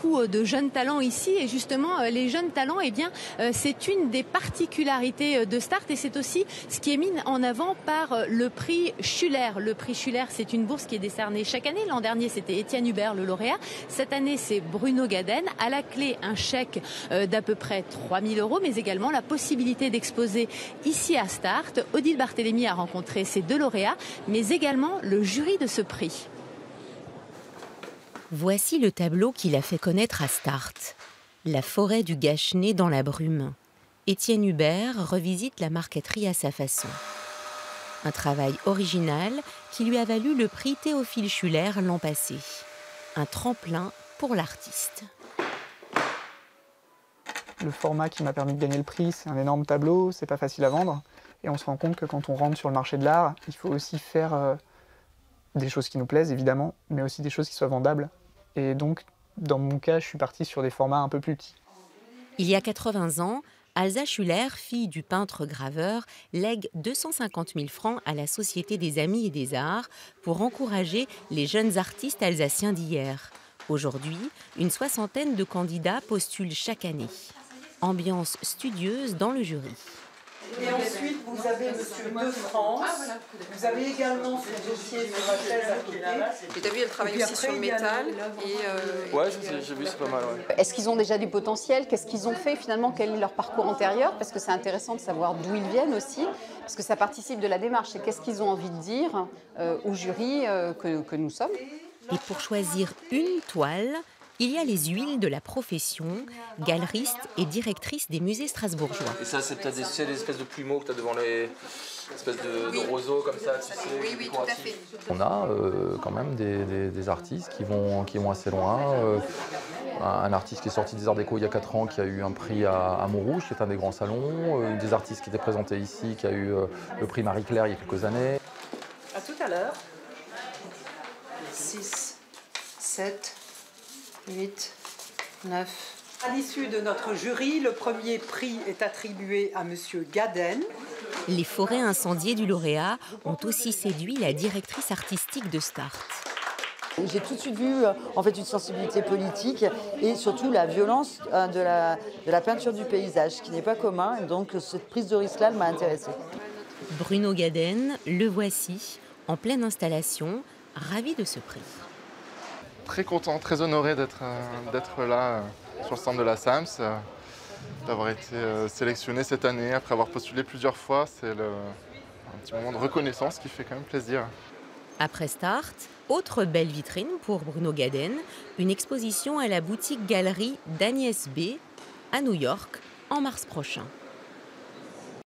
beaucoup de jeunes talents ici et justement les jeunes talents, eh bien, c'est une des particularités de Start et c'est aussi ce qui est mis en avant par le prix Schuller. Le prix Schuller, c'est une bourse qui est décernée chaque année. L'an dernier, c'était Étienne Hubert, le lauréat. Cette année, c'est Bruno Gaden. À la clé, un chèque d'à peu près 3 000 €, mais également la possibilité d'exposer ici à Start. Odile Barthélémy a rencontré ces deux lauréats, mais également le jury de ce prix. Voici le tableau qui l'a fait connaître à Start. La forêt du Gâchenet dans la brume. Étienne Hubert revisite la marqueterie à sa façon. Un travail original qui lui a valu le prix Théophile Schuller l'an passé. Un tremplin pour l'artiste. Le format qui m'a permis de gagner le prix, c'est un énorme tableau, c'est pas facile à vendre. Et on se rend compte que quand on rentre sur le marché de l'art, il faut aussi faire des choses qui nous plaisent, évidemment, mais aussi des choses qui soient vendables. Et donc, dans mon cas, je suis parti sur des formats un peu plus petits. Il y a 80 ans, Alza Schuller, fille du peintre-graveur, lègue 250 000 francs à la Société des Amis et des Arts pour encourager les jeunes artistes alsaciens d'hier. Aujourd'hui, une soixantaine de candidats postulent chaque année. Ambiance studieuse dans le jury. Et ensuite, vous avez Monsieur de France. Vous avez également ce dossier sur la chaise à côté. Et t'as vu, elle travaille aussi sur le métal. Ouais, j'ai vu, c'est pas mal. Ouais. Est-ce qu'ils ont déjà du potentiel? Qu'est-ce qu'ils ont fait finalement? Quel est leur parcours antérieur? Parce que c'est intéressant de savoir d'où ils viennent aussi, parce que ça participe de la démarche. C'est qu'est-ce qu'ils ont envie de dire au jury que nous sommes. Et pour choisir une toile, il y a les huiles de la profession, galeriste et directrice des musées strasbourgeois. Et ça, c'est peut-être des espèces de plumeaux que tu as devant les espèces de roseaux comme ça, tu sais. Oui, tout à fait. On a quand même des artistes qui vont assez loin. Un artiste qui est sorti des Arts Déco il y a 4 ans, qui a eu un prix à Montrouge, qui est un des grands salons. Une des artistes qui était présentée ici, qui a eu le prix Marie-Claire il y a quelques années. À tout à l'heure. 6, 7, 8, 9. À l'issue de notre jury, le premier prix est attribué à Monsieur Gaden. Les forêts incendiées du lauréat ont aussi séduit la directrice artistique de Start. J'ai tout de suite vu en fait, une sensibilité politique et surtout la violence de la peinture du paysage, qui n'est pas commun. Et donc cette prise de risque-là m'a intéressée. Bruno Gaden, le voici, en pleine installation, ravi de ce prix. Très content, très honoré d'être là sur le stand de la SAMS, d'avoir été sélectionné cette année après avoir postulé plusieurs fois. C'est un petit moment de reconnaissance qui fait quand même plaisir. Après Start, autre belle vitrine pour Bruno Gaden, une exposition à la boutique-galerie d'Agnès B. à New York en mars prochain.